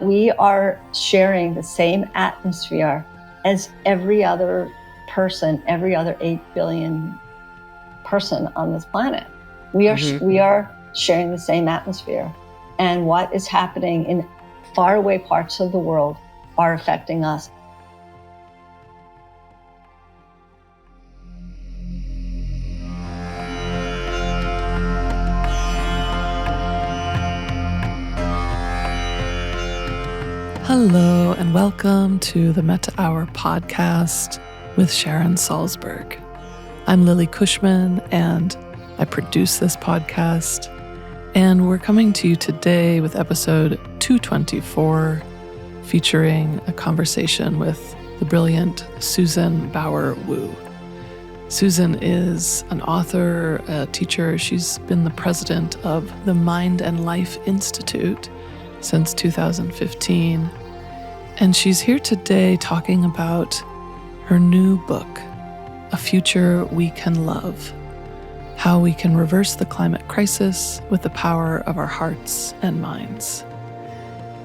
We are sharing the same atmosphere as every other person, every other 8 billion person on this planet. We are sharing the same atmosphere. And what is happening in faraway parts of the world are affecting us. Hello and welcome to the Metta Hour podcast with Sharon Salzberg. I'm Lily Cushman and I produce this podcast, and we're coming to you today with episode 224 featuring a conversation with the brilliant Susan Bauer-Wu. Susan is an author, a teacher. She's been the president of the Mind and Life Institute since 2015. And she's here today talking about her new book, A Future We Can Love, how we can reverse the climate crisis with the power of our hearts and minds.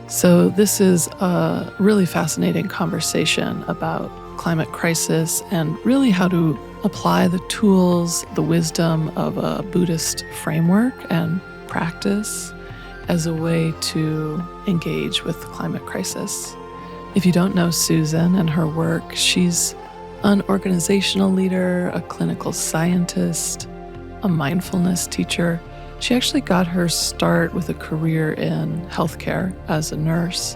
So this is a really fascinating conversation about climate crisis and really how to apply the tools, the wisdom of a Buddhist framework and practice as a way to engage with the climate crisis. If you don't know Susan and her work, she's an organizational leader, a clinical scientist, a mindfulness teacher. She actually got her start with a career in healthcare as a nurse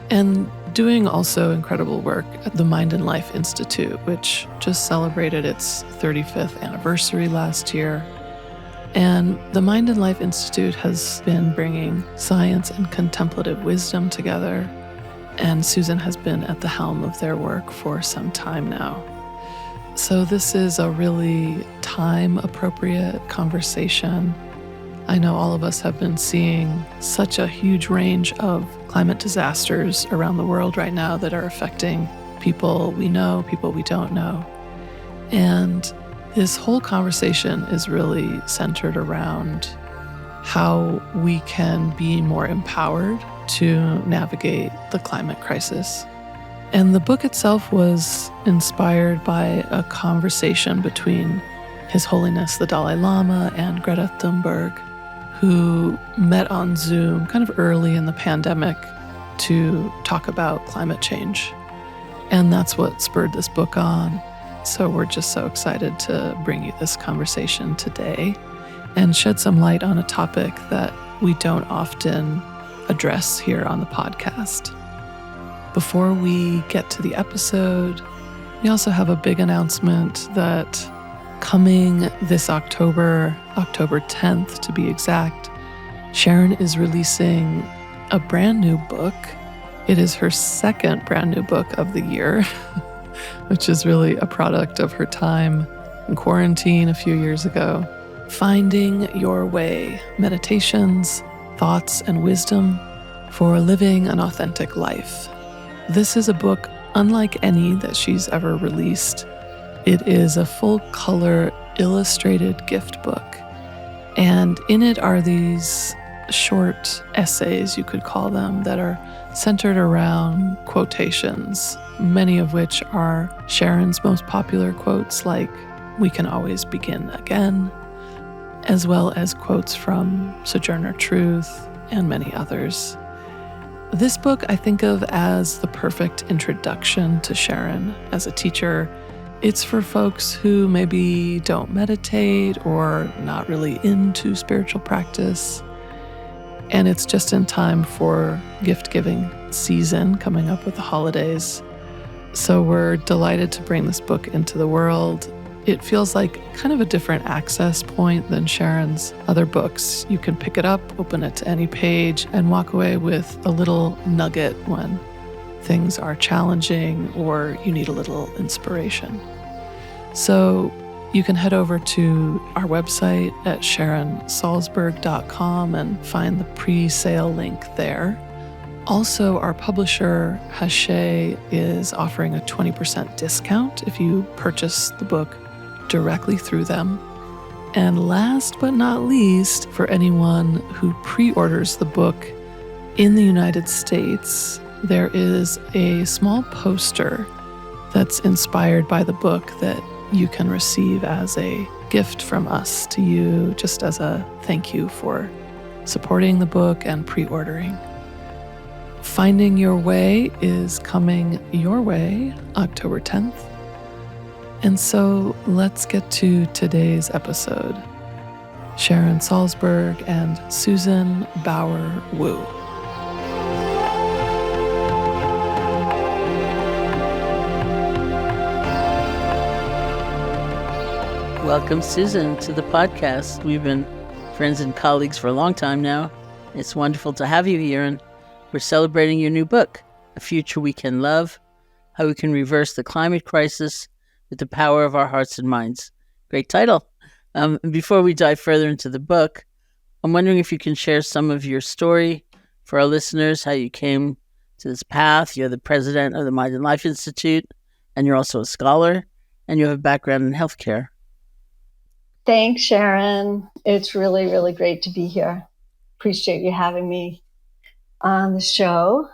and doing also incredible work at the Mind and Life Institute, which just celebrated its 35th anniversary last year. And the Mind and Life Institute has been bringing science and contemplative wisdom together, and Susan has been at the helm of their work for some time now. So this is a really time-appropriate conversation. I know all of us have been seeing such a huge range of climate disasters around the world right now that are affecting people we know, people we don't know. And this whole conversation is really centered around how we can be more empowered to navigate the climate crisis. And the book itself was inspired by a conversation between His Holiness the Dalai Lama and Greta Thunberg, who met on Zoom kind of early in the pandemic to talk about climate change. And that's what spurred this book on. So we're just so excited to bring you this conversation today and shed some light on a topic that we don't often address here on the podcast. Before we get to the episode, we also have a big announcement that coming this October 10th to be exact, Sharon is releasing a brand new book. It is her second brand new book of the year, which is really a product of her time in quarantine a few years ago. Finding Your Way, Meditations, Thoughts, and Wisdom for Living an Authentic Life. This is a book unlike any that she's ever released. It is a full-color illustrated gift book. And in it are these short essays, you could call them, that are centered around quotations, many of which are Sharon's most popular quotes, like, "We can always begin again," as well as quotes from Sojourner Truth and many others. This book I think of as the perfect introduction to Sharon as a teacher. It's for folks who maybe don't meditate or not really into spiritual practice. And it's just in time for gift-giving season coming up with the holidays. So we're delighted to bring this book into the world. It feels like kind of a different access point than Sharon's other books. You can pick it up, open it to any page, and walk away with a little nugget when things are challenging or you need a little inspiration. So you can head over to our website at SharonSalzberg.com and find the pre-sale link there. Also, our publisher, Hachette, is offering a 20% discount if you purchase the book directly through them. And last but not least, for anyone who pre-orders the book in the United States, there is a small poster that's inspired by the book that you can receive as a gift from us to you, just as a thank you for supporting the book and pre-ordering. Finding Your Way is coming your way October 10th. And so let's get to today's episode. Sharon Salzberg and Susan Bauer-Wu. Welcome, Susan, to the podcast. We've been friends and colleagues for a long time now. It's wonderful to have you here, and we're celebrating your new book, A Future We Can Love, How We Can Reverse the Climate Crisis with the Power of Our Hearts and Minds. Great title. Before we dive further into the book, I'm wondering if you can share some of your story for our listeners, how you came to this path. You're the president of the Mind and Life Institute, and you're also a scholar, and you have a background in healthcare. Thanks, Sharon. It's really, really great to be here. Appreciate you having me on the show.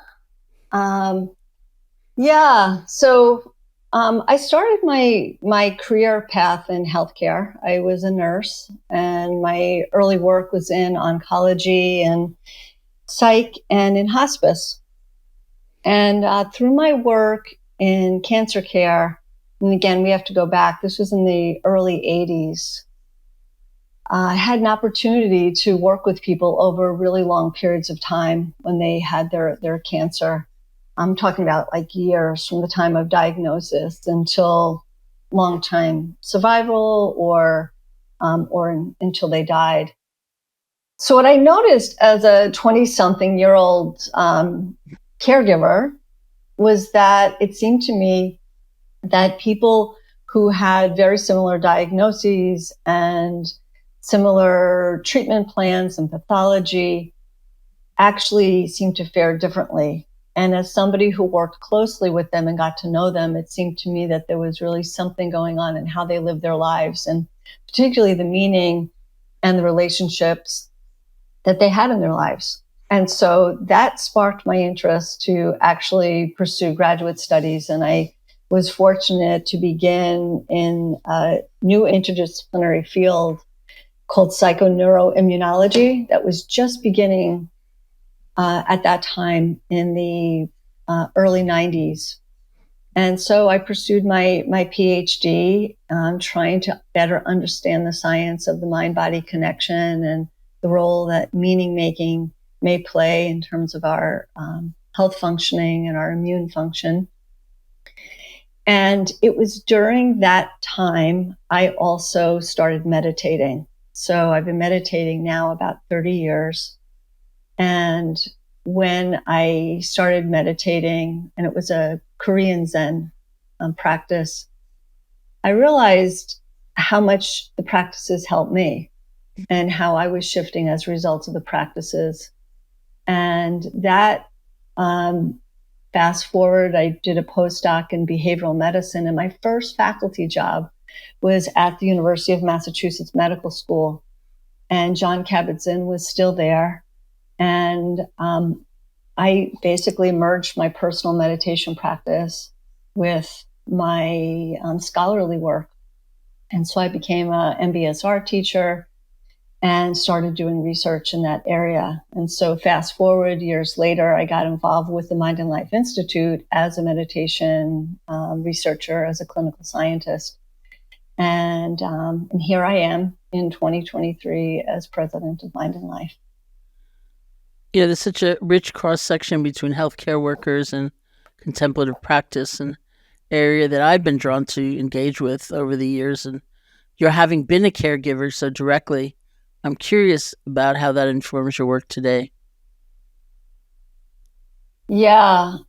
I started my career path in healthcare. I was a nurse, and my early work was in oncology and psych and in hospice. And through my work in cancer care, and again, we have to go back, this was in the early 80s, I had an opportunity to work with people over really long periods of time when they had their cancer. I'm talking about like years from the time of diagnosis until long-time survival or until they died. So what I noticed as a 20-something-year-old caregiver was that it seemed to me that people who had very similar diagnoses and similar treatment plans and pathology actually seemed to fare differently. And as somebody who worked closely with them and got to know them, it seemed to me that there was really something going on in how they lived their lives, and particularly the meaning and the relationships that they had in their lives. And so that sparked my interest to actually pursue graduate studies. And I was fortunate to begin in a new interdisciplinary field called psychoneuroimmunology that was just beginning at that time in the early 90s. And so I pursued my PhD, trying to better understand the science of the mind-body connection and the role that meaning-making may play in terms of our health functioning and our immune function. And it was during that time I also started meditating. So I've been meditating now about 30 years. And when I started meditating, and it was a Korean Zen practice, I realized how much the practices helped me and how I was shifting as a result of the practices. And that, fast forward, I did a postdoc in behavioral medicine, and my first faculty job was at the University of Massachusetts Medical School. And John Kabat-Zinn was still there. And I basically merged my personal meditation practice with my scholarly work. And so I became a MBSR teacher and started doing research in that area. And so fast forward years later, I got involved with the Mind and Life Institute as a meditation researcher, as a clinical scientist. And here I am in 2023 as president of Mind and Life. Yeah, there's such a rich cross-section between healthcare workers and contemplative practice, an area that I've been drawn to engage with over the years. And you're having been a caregiver so directly, I'm curious about how that informs your work today. Yeah.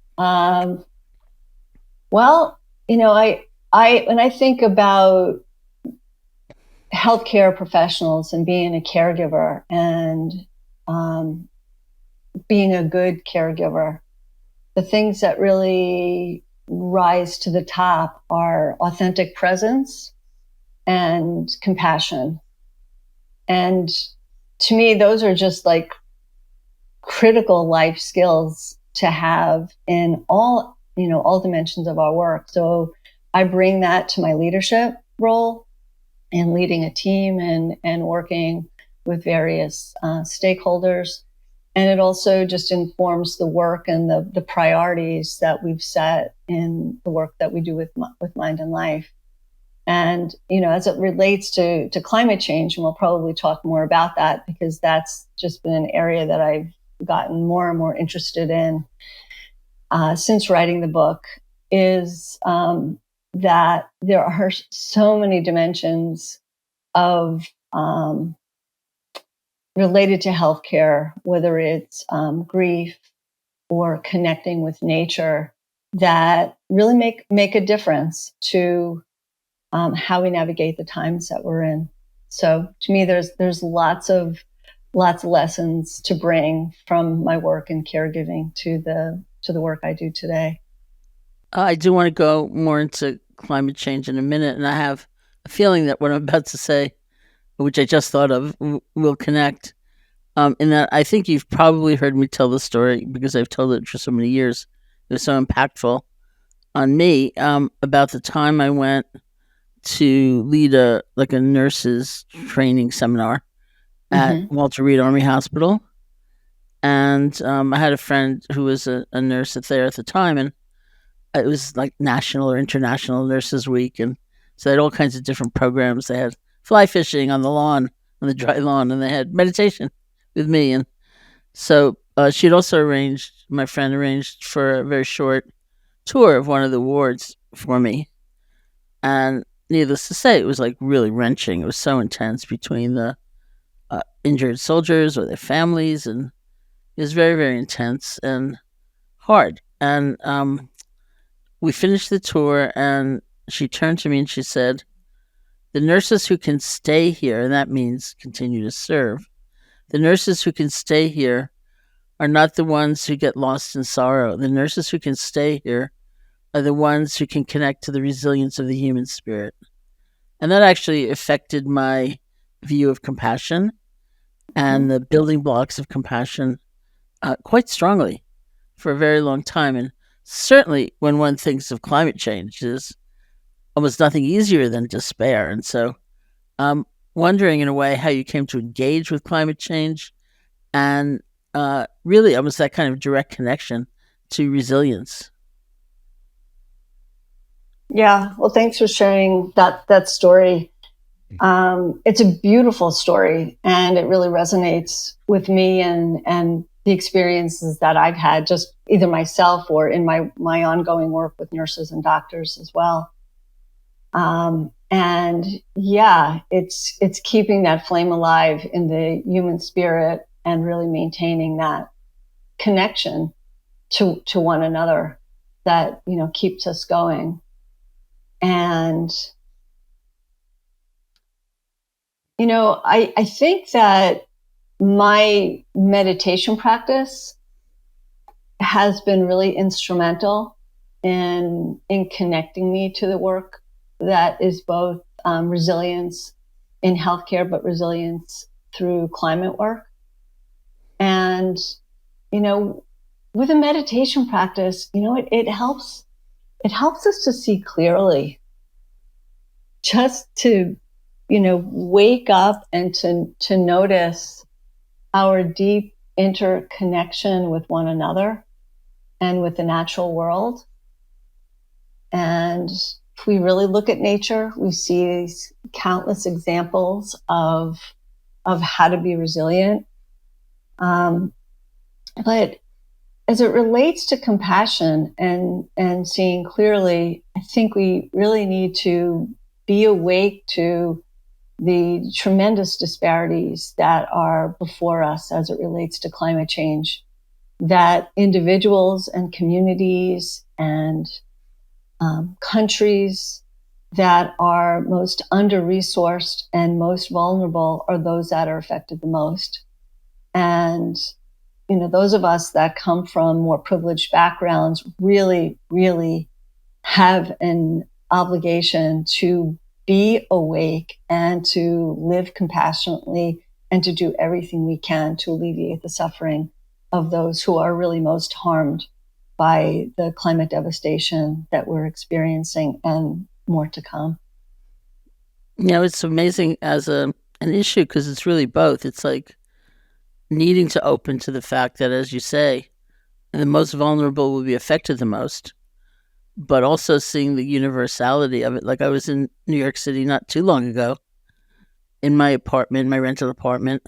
Well, when I think about healthcare professionals and being a caregiver and being a good caregiver, the things that really rise to the top are authentic presence and compassion. And to me, those are just like critical life skills to have in all dimensions of our work. So I bring that to my leadership role and leading a team and working with various stakeholders. And it also just informs the work and the priorities that we've set in the work that we do with Mind and Life. And, as it relates to climate change, and we'll probably talk more about that because that's just been an area that I've gotten more and more interested in since writing the book, is that there are so many dimensions of related to healthcare, whether it's grief or connecting with nature, that really make a difference to how we navigate the times that we're in. So to me, there's lots of lessons to bring from my work in caregiving to the work I do today. I do want to go more into climate change in a minute, and I have a feeling that what I'm about to say, which I just thought of, will connect. In that I think you've probably heard me tell the story because I've told it for so many years. It was so impactful on me about the time I went to lead a nurse's training seminar at Walter Reed Army Hospital. And I had a friend who was a nurse there at the time, and it was like National or International Nurses Week. And so they had all kinds of different programs. They had fly fishing on the lawn, on the dry lawn, and they had meditation with me. And so she'd also my friend arranged for a very short tour of one of the wards for me. And needless to say, it was like really wrenching. It was so intense between the injured soldiers or their families. And it was very, very intense and hard. And we finished the tour, and she turned to me and she said, "The nurses who can stay here," and that means continue to serve, "the nurses who can stay here are not the ones who get lost in sorrow. The nurses who can stay here are the ones who can connect to the resilience of the human spirit." And that actually affected my view of compassion and the building blocks of compassion quite strongly for a very long time. And certainly when one thinks of climate change, there's almost nothing easier than despair. And so I'm wondering in a way how you came to engage with climate change and really almost that kind of direct connection to resilience. Yeah, well, thanks for sharing that story. It's a beautiful story, and it really resonates with me and the experiences that I've had, just either myself or in my ongoing work with nurses and doctors as well. And yeah, it's keeping that flame alive in the human spirit and really maintaining that connection to one another that keeps us going. And I think that my meditation practice has been really instrumental in connecting me to the work that is both resilience in healthcare, but resilience through climate work. And, with a meditation practice, it helps us to see clearly, just to wake up and to notice our deep interconnection with one another and with the natural world. And if we really look at nature, we see these countless examples of how to be resilient. But as it relates to compassion and seeing clearly, I think we really need to be awake to the tremendous disparities that are before us as it relates to climate change, that individuals and communities and countries that are most under-resourced and most vulnerable are those that are affected the most. And those of us that come from more privileged backgrounds really, really have an obligation to be awake and to live compassionately and to do everything we can to alleviate the suffering of those who are really most harmed by the climate devastation that we're experiencing, and more to come. It's amazing as an issue because it's really both. It's like needing to open to the fact that, as you say, the most vulnerable will be affected the most, but also seeing the universality of it. Like, I was in New York City not too long ago in my apartment, my rental apartment,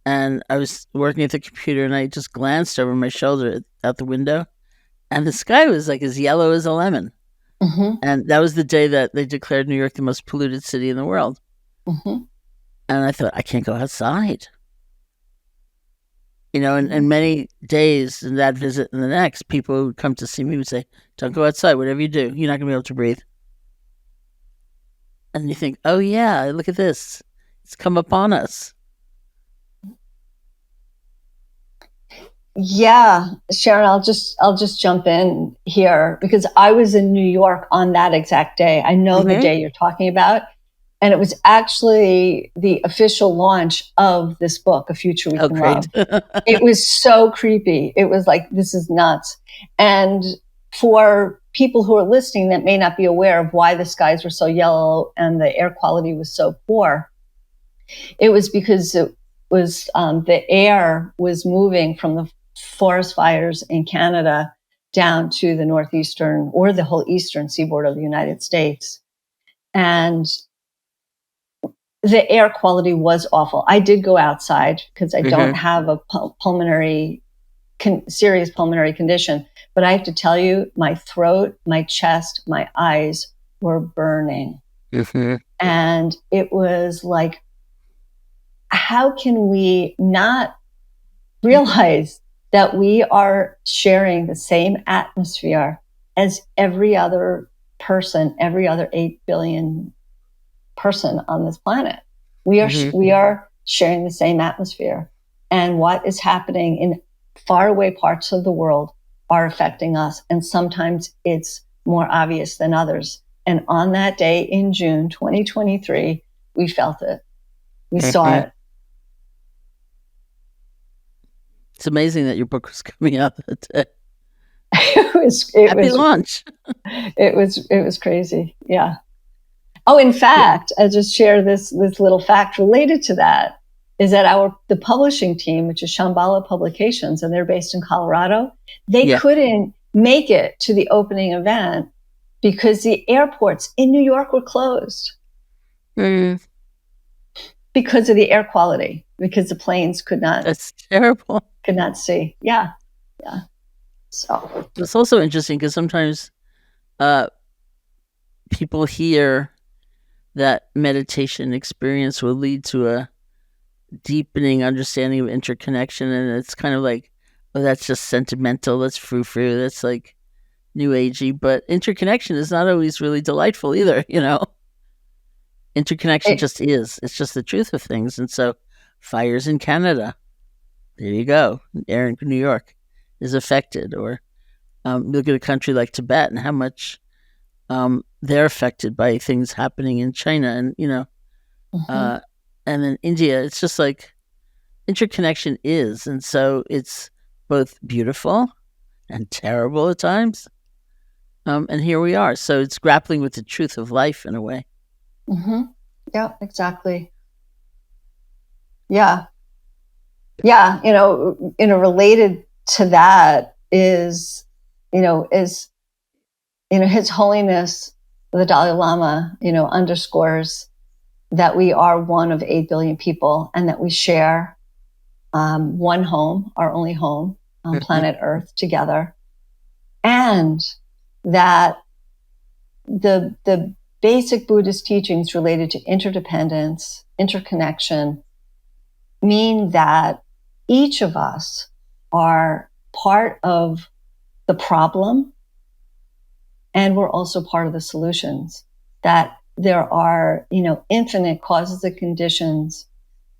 and I was working at the computer, and I just glanced over my shoulder out the window, and the sky was like as yellow as a lemon. Mm-hmm. And that was the day that they declared New York the most polluted city in the world. Mm-hmm. And I thought, I can't go outside. And many days in that visit and the next, people who would come to see me would say, don't go outside, whatever you do, you're not going to be able to breathe. And you think, oh yeah, look at this. It's come upon us. Yeah, Sharon, I'll just jump in here because I was in New York on that exact day. I know the day you're talking about. And it was actually the official launch of this book, A Future We Can Love. It was so creepy. It was like, this is nuts. And for people who are listening that may not be aware of why the skies were so yellow and the air quality was so poor, it was because it was the air was moving from the forest fires in Canada down to the northeastern or the whole eastern seaboard of the United States. And the air quality was awful. I did go outside because I don't have a serious pulmonary condition. But I have to tell you, my throat, my chest, my eyes were burning. And it was like, how can we not realize that we are sharing the same atmosphere as every other person, every other 8 billion person on this planet? We are sharing the same atmosphere, and what is happening in faraway parts of the world are affecting us, and sometimes it's more obvious than others. And on that day in June 2023, we felt it. We saw it. It's amazing that your book was coming out that day. Happy launch. It was crazy. Yeah. Oh, in fact, I'll just share this little fact related to that, is that the publishing team, which is Shambhala Publications, and they're based in Colorado, they couldn't make it to the opening event because the airports in New York were closed because of the air quality, because the planes could not. That's terrible. Could not see. Yeah. So it's also interesting because sometimes people hear that meditation experience will lead to a deepening understanding of interconnection, and it's kind of like, oh, that's just sentimental, that's frou-frou, that's like new agey. But interconnection is not always really delightful either, Interconnection just is. It's just the truth of things. And so fires in Canada, there you go, air in New York is affected. Or look at a country like Tibet and how much they're affected by things happening in China, and and then India. It's just like interconnection is, and so it's both beautiful and terrible at times. And here we are. So it's grappling with the truth of life in a way. Yeah, exactly. Yeah. Related to that is His Holiness, the Dalai Lama, underscores that we are one of 8 billion people and that we share one home, our only home on planet Earth together. And that the basic Buddhist teachings related to interdependence, interconnection, mean that each of us are part of the problem, and we're also part of the solutions. That there are, infinite causes and conditions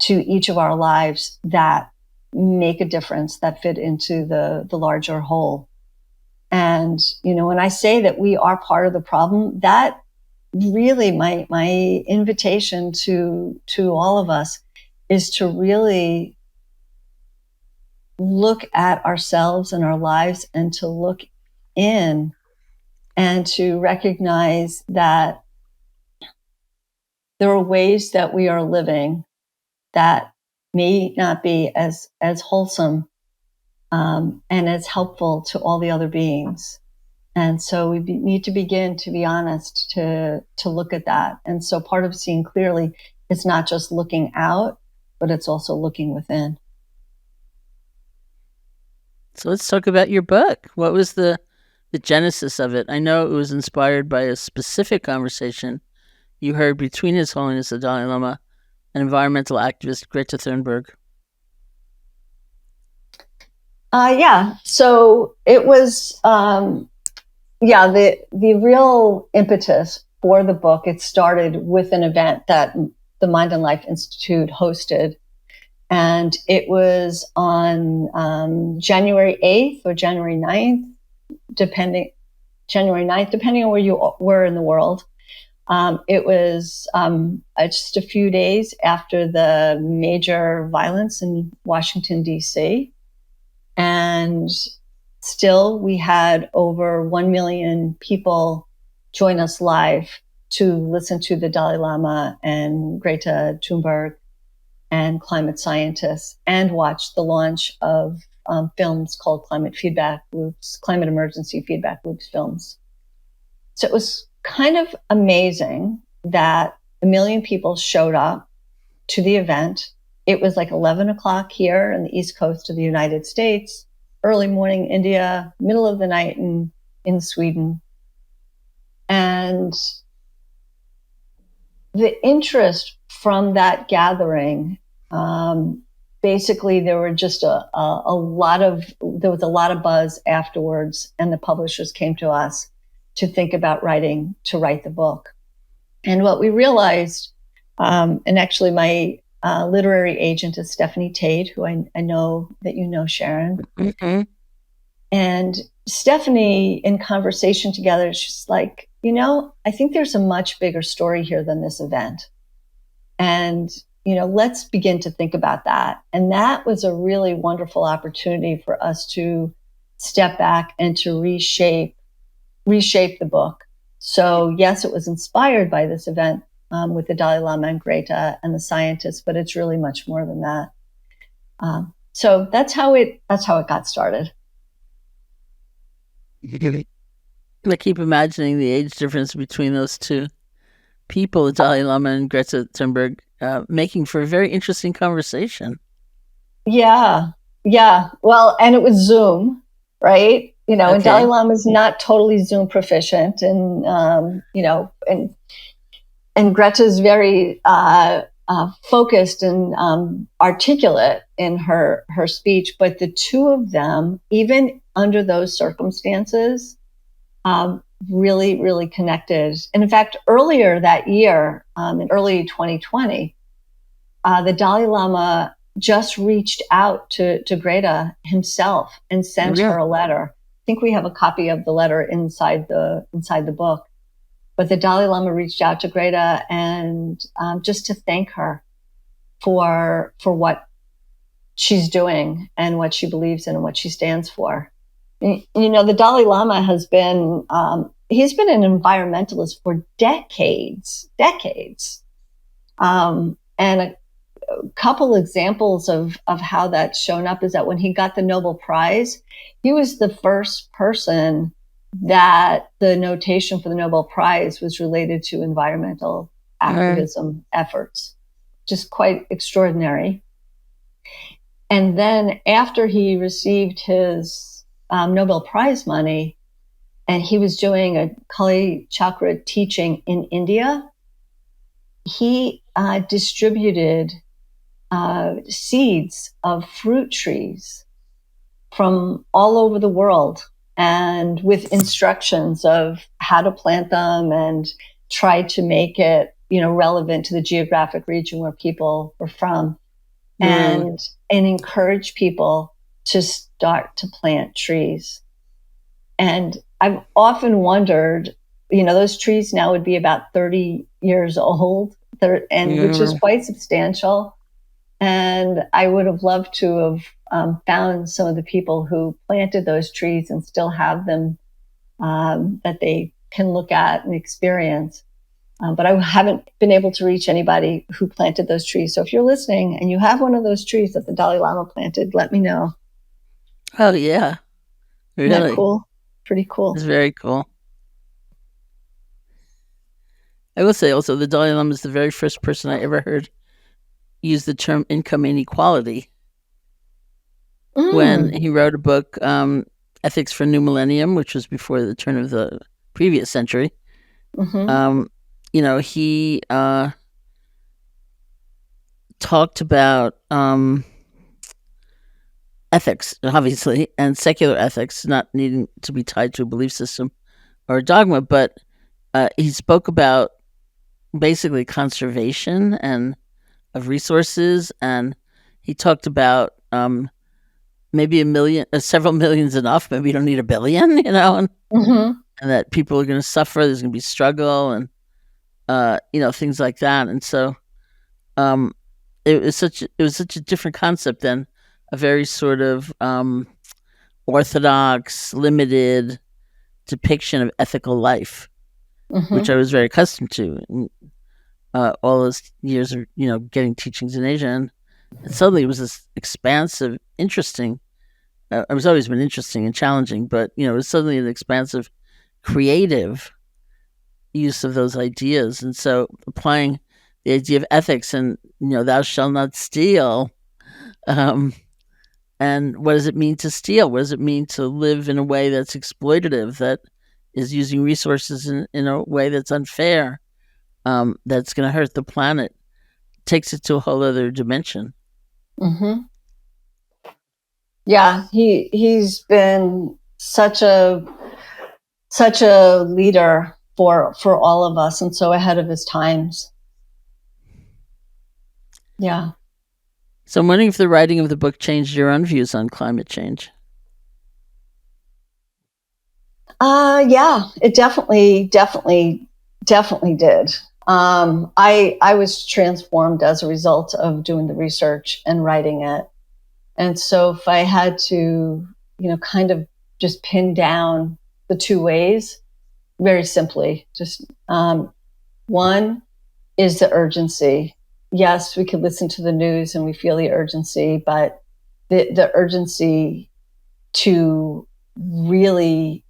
to each of our lives that make a difference, that fit into the larger whole. And, when I say that we are part of the problem, that really my invitation to all of us is to really look at ourselves and our lives and to look in and to recognize that there are ways that we are living that may not be as wholesome and as helpful to all the other beings. And so we need to begin to be honest to look at that. And so part of seeing clearly is not just looking out, but it's also looking within. So let's talk about your book. What was the genesis of it? I know it was inspired by a specific conversation you heard between His Holiness the Dalai Lama and environmental activist Greta Thunberg. Yeah. So it was, the real impetus for the book, it started with an event that the Mind and Life Institute hosted. And it was on January 8th or January 9th, depending on where you were in the world. It was just a few days after the major violence in Washington, D.C. And still, we had over 1 million people join us live to listen to the Dalai Lama and Greta Thunberg and climate scientists, and watch the launch of films called climate emergency feedback loops films. So it was kind of amazing that 1 million people showed up to the event. It was like 11 o'clock here on the East Coast of the United States, early morning India, middle of the night in Sweden. And the interest from that gathering, basically there were just there was a lot of buzz afterwards, and the publishers came to us to think about to write the book. And what we realized, and actually my literary agent is Stephanie Tate, who I know that you know, Sharon. Mm-hmm. And Stephanie, in conversation together, she's like, I think there's a much bigger story here than this event. And, let's begin to think about that. And that was a really wonderful opportunity for us to step back and to reshape the book. So yes, it was inspired by this event with the Dalai Lama and Greta and the scientists, but it's really much more than that. So that's how it got started. I keep imagining the age difference between those two people, the Dalai Lama and Greta Thunberg, making for a very interesting conversation. Yeah. Well, and it was Zoom, right? And Dalai Lama is not totally Zoom proficient, and and Greta's very focused and articulate in her speech. But the two of them, even under those circumstances, really, really connected. And in fact, earlier that year, in early 2020, the Dalai Lama just reached out to Greta himself and sent her a letter. I think we have a copy of the letter inside the book. But the Dalai Lama reached out to Greta and just to thank her for what she's doing and what she believes in and what she stands for. The Dalai Lama has been he's been an environmentalist for decades. And a couple examples of how that's shown up is that when he got the Nobel Prize, he was the first person that the notation for the Nobel Prize was related to environmental activism efforts. Just quite extraordinary. And then after he received his Nobel Prize money, and he was doing a Kali Chakra teaching in India, he distributed seeds of fruit trees from all over the world, and with instructions of how to plant them and try to make it, relevant to the geographic region where people were from, and encourage people to start to plant trees. And I've often wondered, those trees now would be about 30 years old, which is quite substantial. And I would have loved to found some of the people who planted those trees and still have them that they can look at and experience. But I haven't been able to reach anybody who planted those trees. So if you're listening and you have one of those trees that the Dalai Lama planted, let me know. Oh, yeah. Really? Isn't that cool? Pretty cool. It's very cool. I will say also the Dalai Lama is the very first person I ever heard use the term income inequality. When he wrote a book, Ethics for New Millennium, which was before the turn of the previous century. He talked about ethics, obviously, and secular ethics, not needing to be tied to a belief system or a dogma, but he spoke about basically conservation and of resources, and he talked about maybe several millions enough. Maybe you don't need a billion, and that people are going to suffer. There's going to be struggle, and things like that. And so, it was such a different concept than a very sort of orthodox, limited depiction of ethical life, which I was very accustomed to in all those years of getting teachings in Asia. And suddenly it was this expansive, interesting. It was always been interesting and challenging, but it was suddenly an expansive, creative use of those ideas. And so applying the idea of ethics and thou shalt not steal, and what does it mean to steal? What does it mean to live in a way that's exploitative, that is using resources in a way that's unfair, that's going to hurt the planet? Takes it to a whole other dimension. Yeah, he's been such a leader for all of us, and so ahead of his times. Yeah. So I'm wondering if the writing of the book changed your own views on climate change. Yeah, it definitely did. I was transformed as a result of doing the research and writing it. And so if I had to, kind of just pin down the two ways, very simply, just one is the urgency. Yes, we could listen to the news and we feel the urgency, but the urgency to really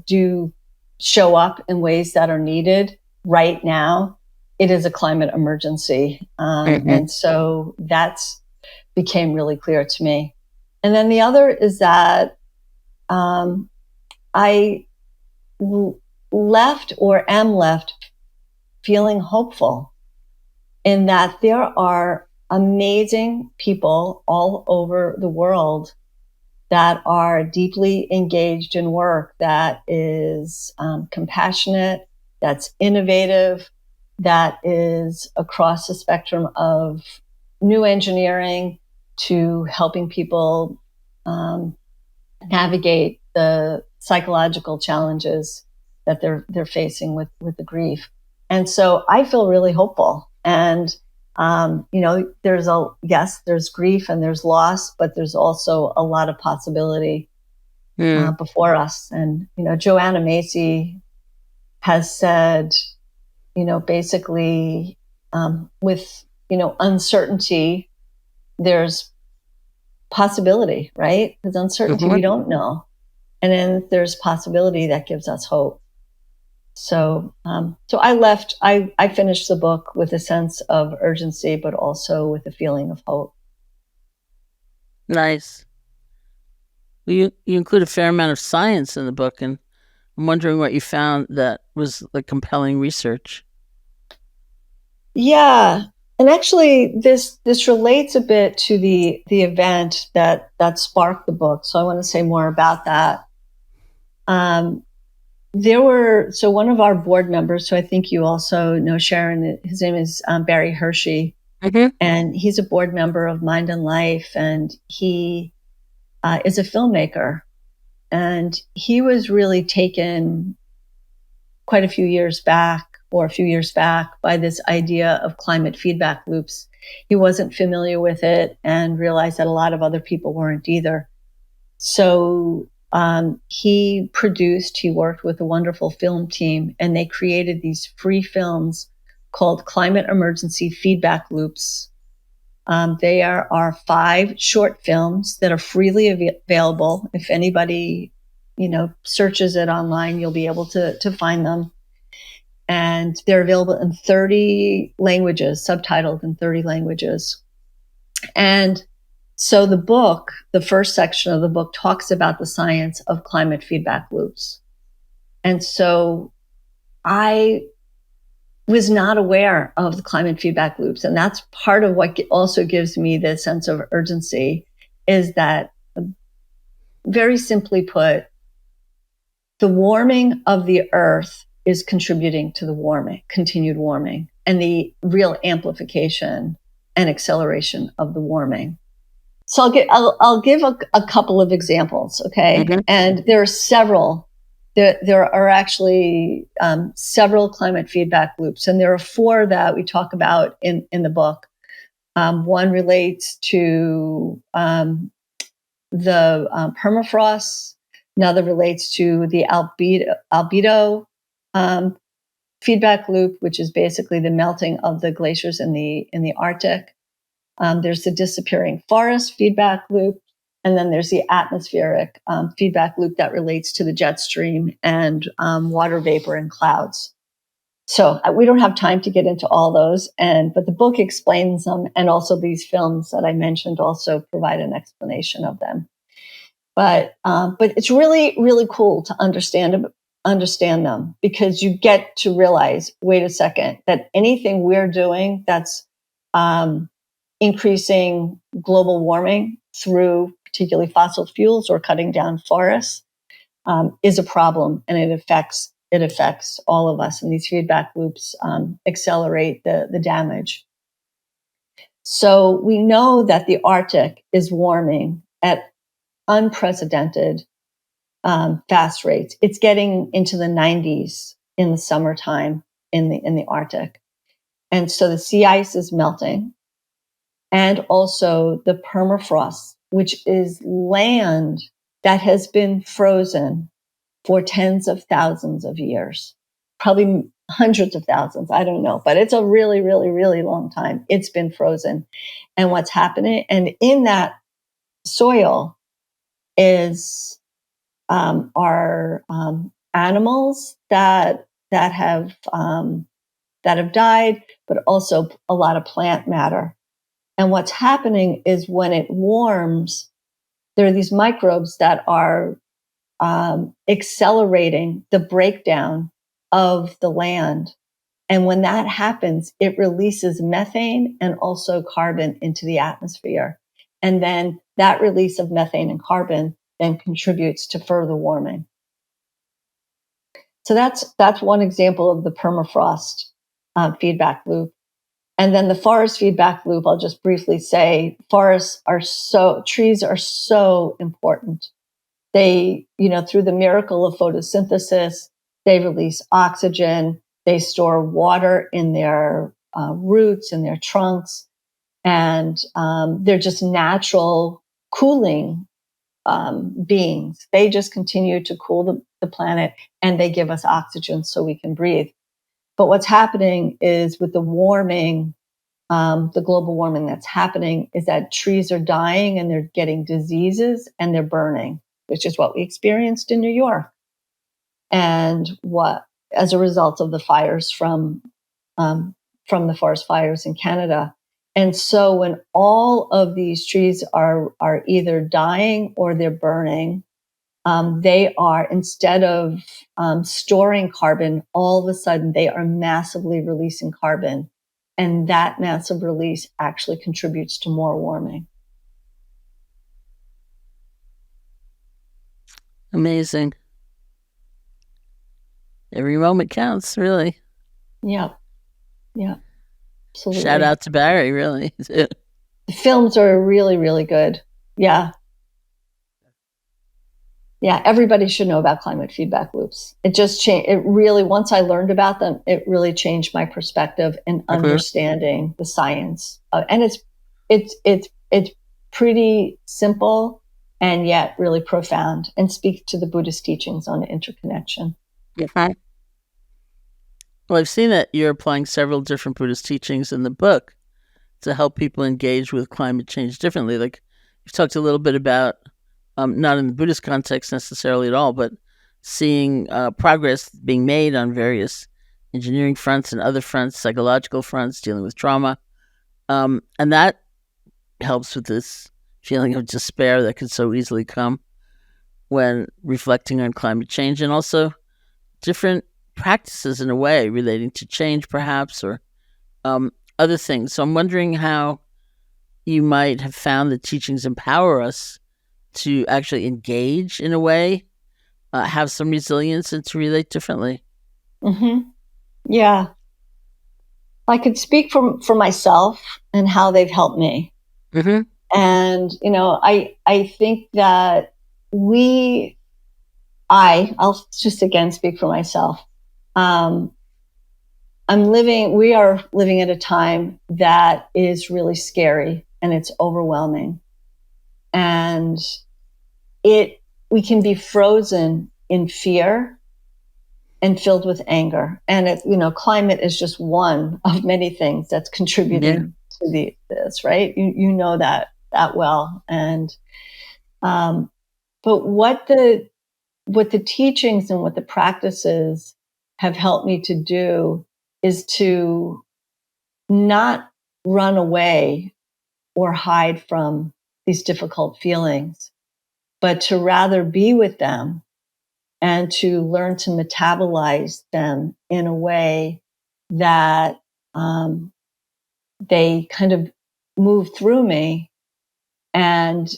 do show up in ways that are needed right now. It is a climate emergency. And so that's became really clear to me. And then the other is that I left or am left feeling hopeful in that there are amazing people all over the world that are deeply engaged in work that is compassionate, that's innovative, that is across the spectrum of new engineering to helping people navigate the psychological challenges that they're facing with the grief. And so I feel really hopeful. And there's grief and there's loss, but there's also a lot of possibility before us. And Joanna Macy has said, basically with uncertainty, there's possibility, right? Because uncertainty we don't know, and then there's possibility that gives us hope. So I finished the book with a sense of urgency, but also with a feeling of hope. Nice. Well, you include a fair amount of science in the book, and I'm wondering what you found that was like compelling research. Yeah. And actually this relates a bit to the event that sparked the book. So I want to say more about that. One of our board members, so I think you also know Sharon, his name is Barry Hershey, and he's a board member of Mind and Life, and he is a filmmaker. And he was really taken a few years back by this idea of climate feedback loops. He wasn't familiar with it and realized that a lot of other people weren't either. So he worked with a wonderful film team, and they created these free films called Climate Emergency Feedback Loops. They are 5 short films that are freely available. If anybody, searches it online, you'll be able to find them. And they're available in 30 languages, subtitled in 30 languages. And so the first section of the book talks about the science of climate feedback loops. And so I was not aware of the climate feedback loops. And that's part of what also gives me the sense of urgency, is that, very simply put, the warming of the earth is contributing to the continued warming, and the real amplification and acceleration of the warming. So I'll give a couple of examples, okay? Mm-hmm. And there are several. There are actually several climate feedback loops, and there are 4 that we talk about in the book. One relates to the permafrost. Another relates to the albedo feedback loop, which is basically the melting of the glaciers in the Arctic. There's the disappearing forest feedback loop, and then there's the atmospheric feedback loop that relates to the jet stream and water vapor and clouds. So we don't have time to get into all those, but the book explains them, and also these films that I mentioned also provide an explanation of them. But it's really, really cool to understand them, because you get to realize, wait a second, that anything we're doing that's increasing global warming through particularly fossil fuels or cutting down forests is a problem, and it affects all of us. And these feedback loops accelerate the damage. So we know that the Arctic is warming at unprecedented fast rates. It's getting into the 90s in the summertime in the Arctic. And so the sea ice is melting. And also the permafrost, which is land that has been frozen for tens of thousands of years, probably hundreds of thousands, I don't know, but it's a really, really, really long time. It's been frozen. And what's happening, and in that soil is are animals that have died, but also a lot of plant matter. And what's happening is, when it warms, there are these microbes that are accelerating the breakdown of the land. And when that happens, it releases methane and also carbon into the atmosphere. And then that release of methane and carbon then contributes to further warming. So that's one example of the permafrost feedback loop. And then the forest feedback loop, I'll just briefly say, trees are so important. They, through the miracle of photosynthesis, they release oxygen, they store water in their roots and their trunks, and they're just natural cooling beings. They just continue to cool the planet, and they give us oxygen so we can breathe. But what's happening is, with the warming, the global warming that's happening, is that trees are dying and they're getting diseases and they're burning, which is what we experienced in New York. And as a result of the fires from the forest fires in Canada. And so when all of these trees are either dying or they're burning, they are, instead of storing carbon, all of a sudden they are massively releasing carbon. And that massive release actually contributes to more warming. Amazing. Every moment counts, really. Yeah. Yeah. Absolutely. Shout out to Barry, really. The films are really, really good. Yeah. Yeah, everybody should know about climate feedback loops. It just changed. It really, once I learned about them, it really changed my perspective in understanding the science. And it's pretty simple and yet really profound, and speaks to the Buddhist teachings on interconnection. Well, I've seen that you're applying several different Buddhist teachings in the book to help people engage with climate change differently. Like, you've talked a little bit about, not in the Buddhist context necessarily at all, but seeing progress being made on various engineering fronts and other fronts, psychological fronts, dealing with trauma. And that helps with this feeling of despair that could so easily come when reflecting on climate change, and also different practices in a way relating to change, perhaps, or other things. So I'm wondering how you might have found the teachings empower us to actually engage in a way, have some resilience, and to relate differently. Yeah. I could speak for myself and how they've helped me. And, I think that I'll just again speak for myself. We are living at a time that is really scary, and it's overwhelming. And we can be frozen in fear and filled with anger. And climate is just one of many things that's contributing to this, right? You know that well. And but what the teachings and what the practices have helped me to do is to not run away or hide from these difficult feelings, but to rather be with them and to learn to metabolize them in a way that they kind of move through me, and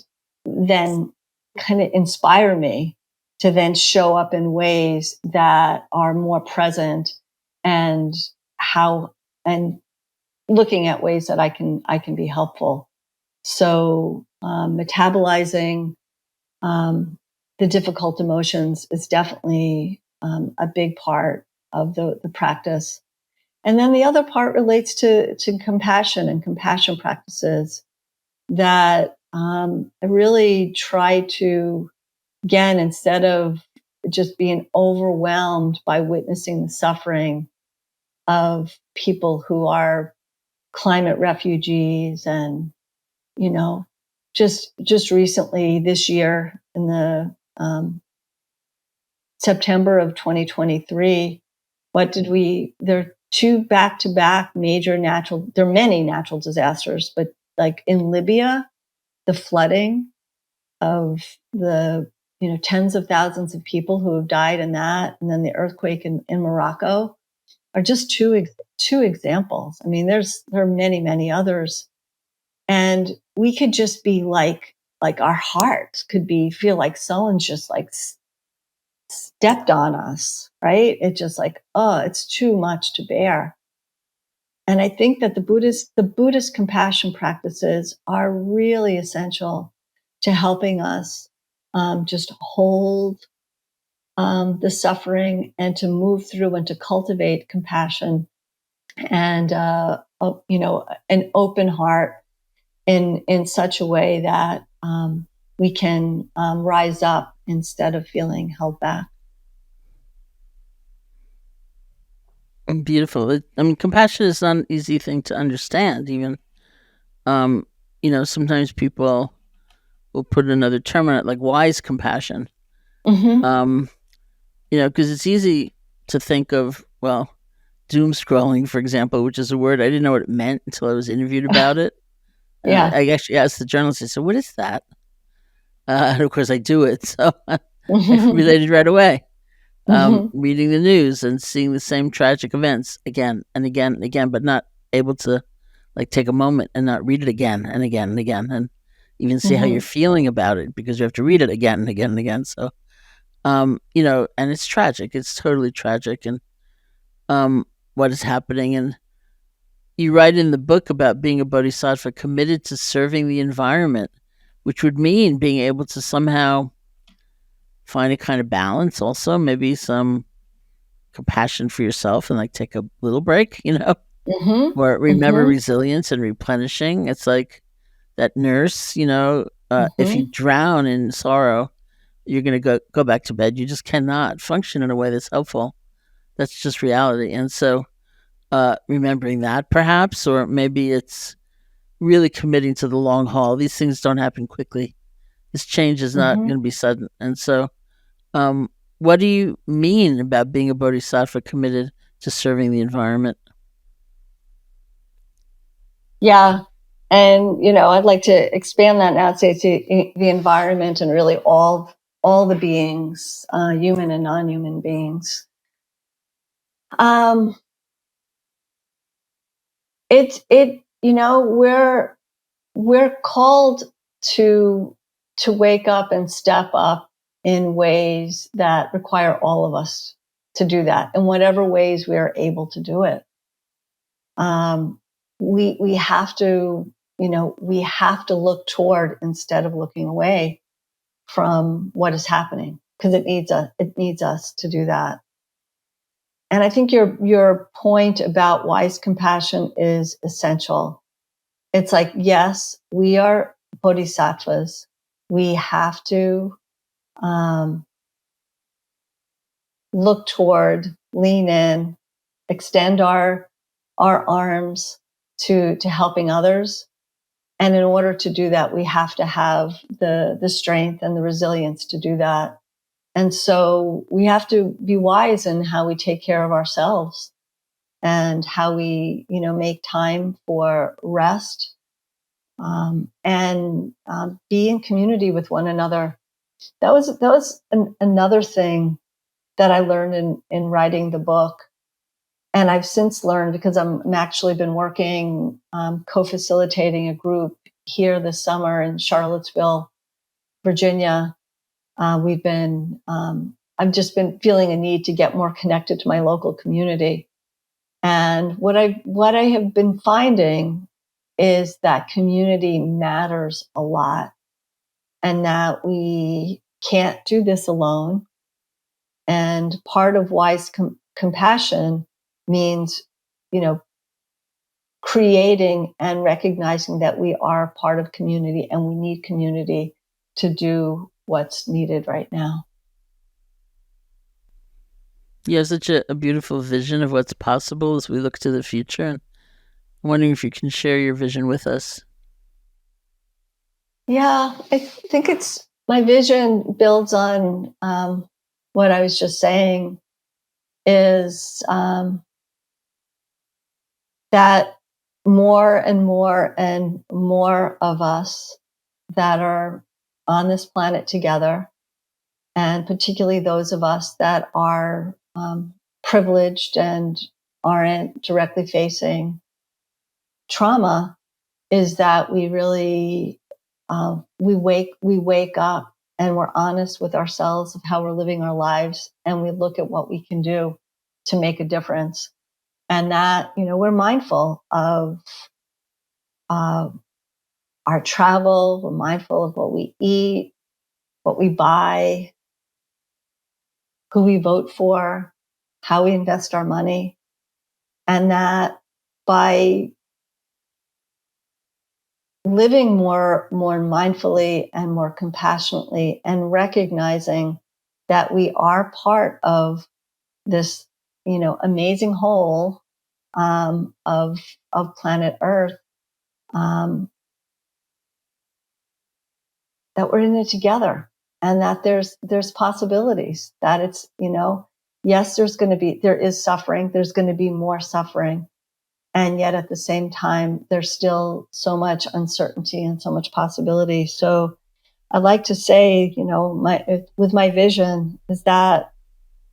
then kind of inspire me to then show up in ways that are more present, and looking at ways that I can be helpful. So metabolizing the difficult emotions is definitely a big part of the practice. And then the other part relates to compassion and compassion practices that I really try to, again, instead of just being overwhelmed by witnessing the suffering of people who are climate refugees, and just recently this year in the September of 2023, there are two back-to-back there are many natural disasters, but like in Libya, the flooding of the tens of thousands of people who have died in that, and then the earthquake in Morocco are just two examples. I mean, there are many others, and we could just be like our hearts could feel like someone's just like stepped on us, right? It's just like, oh, it's too much to bear. And I think that the Buddhist compassion practices are really essential to helping us just hold the suffering, and to move through and to cultivate compassion and an open heart in such a way that we can rise up instead of feeling held back. Beautiful. I mean, compassion is not an easy thing to understand, even. Sometimes people will put another term on it, like wise compassion. Because it's easy to think of, well, doom scrolling, for example, which is a word I didn't know what it meant until I was interviewed about it. Yeah. I actually asked the journalist, I said, what is that? And of course I do it, so I related right away. Reading the news and seeing the same tragic events again and again and again, but not able to like take a moment and not read it again and again and again, and even see how you're feeling about it, because you have to read it again and again and again. So, and it's tragic. It's totally tragic. And what is happening. And you write in the book about being a bodhisattva committed to serving the environment, which would mean being able to somehow find a kind of balance also, maybe some compassion for yourself and like take a little break, Mm-hmm. or remember Mm-hmm. resilience and replenishing. It's like that nurse, if you Mm-hmm. drown in sorrow, you're going to go back to bed. You just cannot function in a way that's helpful. That's just reality. And so remembering that perhaps, or maybe it's really committing to the long haul. These things don't happen quickly. This change is not Mm-hmm. going to be sudden. And so what do you mean about being a bodhisattva committed to serving the environment? Yeah. And, I'd like to expand that now, say to the environment and really all the beings, human and non-human beings. Um, we're called to wake up and step up in ways that require all of us to do that in whatever ways we are able to do it. We have to, we have to look toward instead of looking away from what is happening, because it needs us to do that. And I think your point about wise compassion is essential. It's like, yes, we are bodhisattvas. We have to look toward, lean in, extend our arms to helping others. And in order to do that, we have to have the strength and the resilience to do that. And so we have to be wise in how we take care of ourselves and how we, make time for rest, and be in community with one another. That was another thing that I learned in writing the book. And I've since learned, because I'm actually been working, co-facilitating a group here this summer in Charlottesville, Virginia. I've just been feeling a need to get more connected to my local community. And what I have been finding is that community matters a lot, and that we can't do this alone. And part of wise compassion means, creating and recognizing that we are part of community and we need community to do what's needed right now. You have such a beautiful vision of what's possible as we look to the future. And I'm wondering if you can share your vision with us. Yeah, I think my vision builds on what I was just saying, is that more and more and more of us that are on this planet together, and particularly those of us that are privileged and aren't directly facing trauma, is that we really we wake up and we're honest with ourselves of how we're living our lives, and we look at what we can do to make a difference. And that, we're mindful of uh, our travel, we're mindful of what we eat, what we buy, who we vote for, how we invest our money. And that by living more mindfully and more compassionately, and recognizing that we are part of this, amazing whole, of planet Earth, that we're in it together, and that there's possibilities, that it's, yes, there is suffering, there's going to be more suffering, and yet at the same time there's still so much uncertainty and so much possibility. So I like to say, with my vision, is that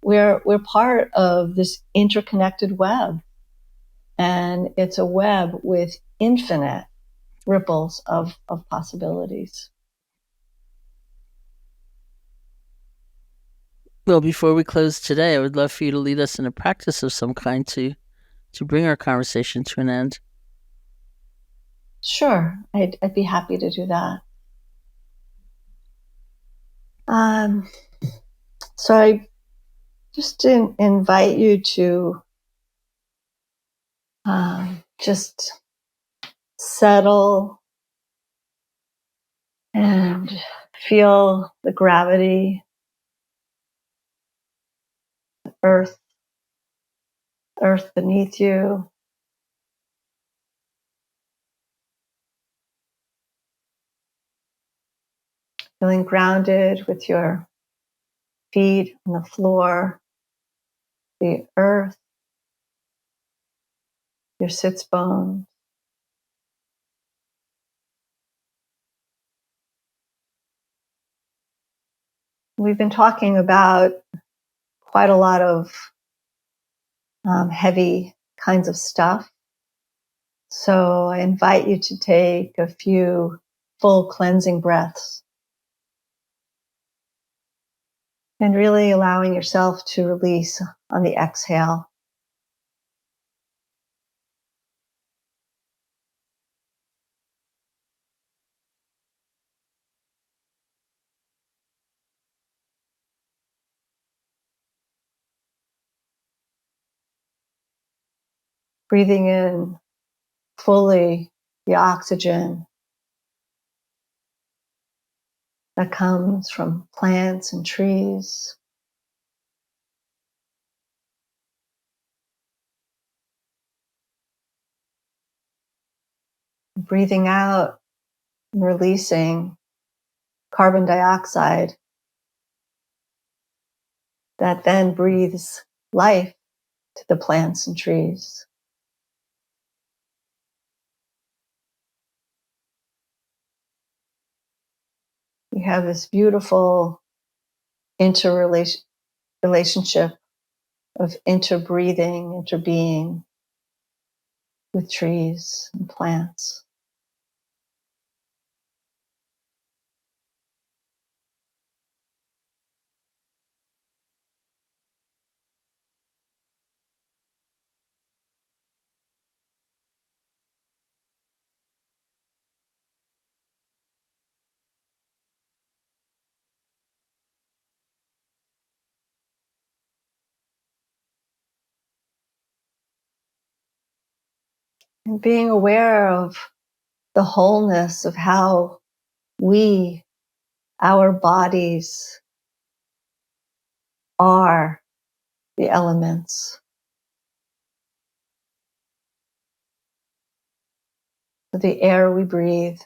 we're part of this interconnected web, and it's a web with infinite ripples of possibilities. Well, before we close today, I would love for you to lead us in a practice of some kind to bring our conversation to an end. Sure, I'd be happy to do that. So I just invite you to just settle and feel the gravity, earth, earth beneath you. Feeling grounded with your feet on the floor, the earth, your sits bones. We've been talking about quite a lot of heavy kinds of stuff. So I invite you to take a few full cleansing breaths and really allowing yourself to release on the exhale. Breathing in fully the oxygen that comes from plants and trees. Breathing out and releasing carbon dioxide that then breathes life to the plants and trees. You have this beautiful interrelationship of interbreathing, interbeing with trees and plants. And being aware of the wholeness of how our bodies are the elements. The air we breathe,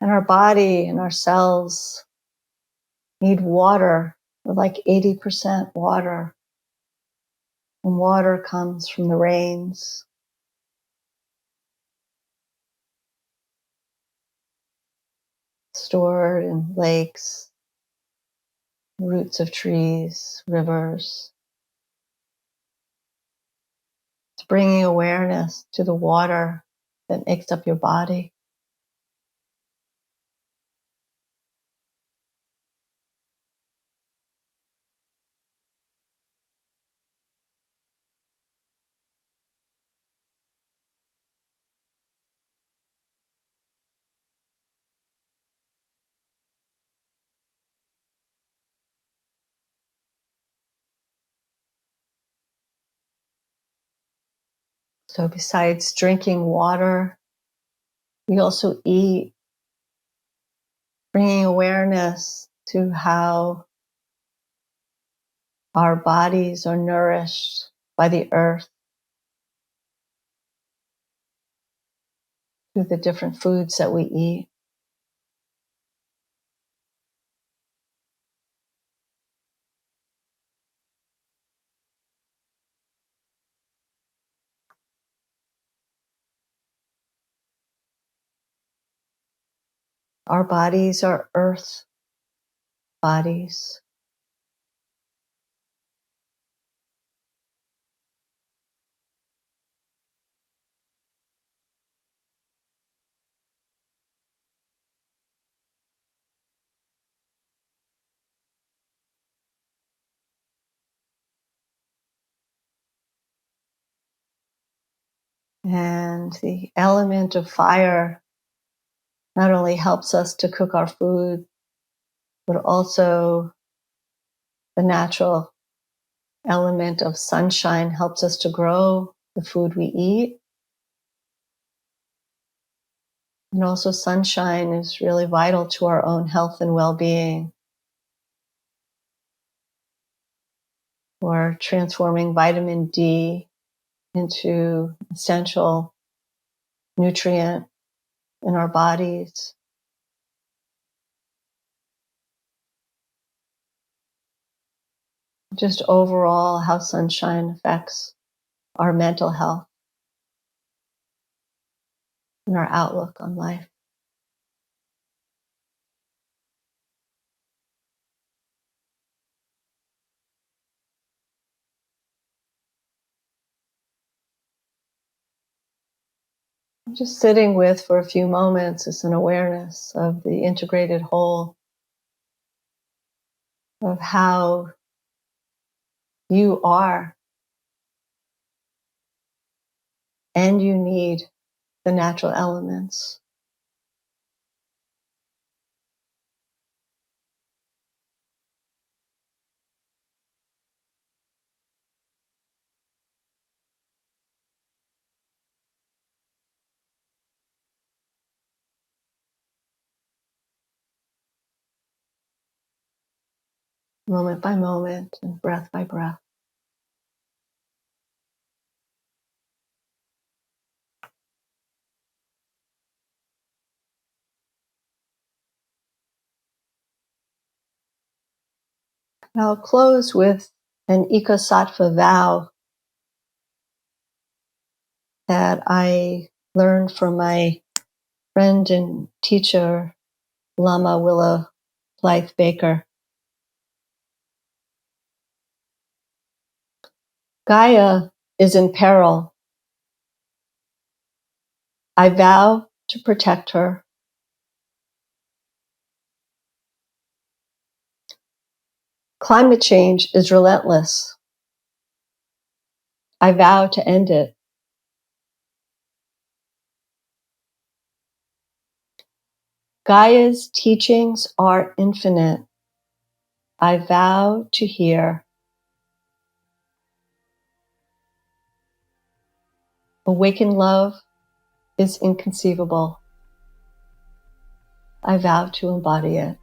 and our body and our cells need water. We're like 80% water. And water comes from the rains, stored in lakes, roots of trees, rivers. It's bringing awareness to the water that makes up your body. So besides drinking water, we also eat, bringing awareness to how our bodies are nourished by the earth through the different foods that we eat. Our bodies are earth bodies. And the element of fire not only helps us to cook our food, but also the natural element of sunshine helps us to grow the food we eat. And also sunshine is really vital to our own health and well-being. We're transforming vitamin D into essential nutrient in our bodies. Just overall, how sunshine affects our mental health and our outlook on life. Just sitting with for a few moments is an awareness of the integrated whole, of how you are and you need the natural elements. Moment by moment and breath by breath. I'll close with an ekasattva vow that I learned from my friend and teacher, Lama Willow Blythe Baker. Gaia is in peril. I vow to protect her. Climate change is relentless. I vow to end it. Gaia's teachings are infinite. I vow to hear. Awakened love is inconceivable. I vow to embody it.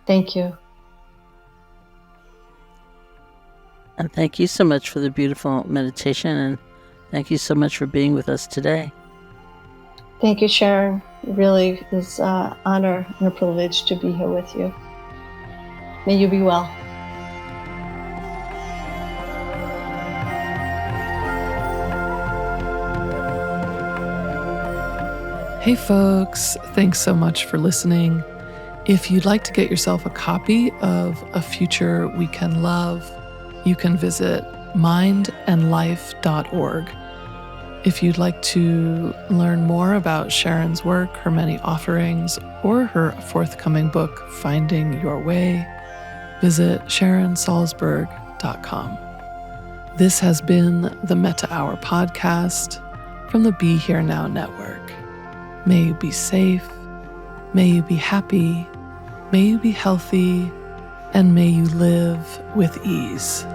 Thank you. And thank you so much for the beautiful meditation, and thank you so much for being with us today. Thank you, Sharon. It really is an honor and a privilege to be here with you. May you be well. Hey folks, thanks so much for listening. If you'd like to get yourself a copy of A Future We Can Love, you can visit mindandlife.org. If you'd like to learn more about Sharon's work, her many offerings, or her forthcoming book, Finding Your Way, visit SharonSalzberg.com. This has been the Metta Hour podcast from the Be Here Now Network. May you be safe, may you be happy, may you be healthy, and may you live with ease.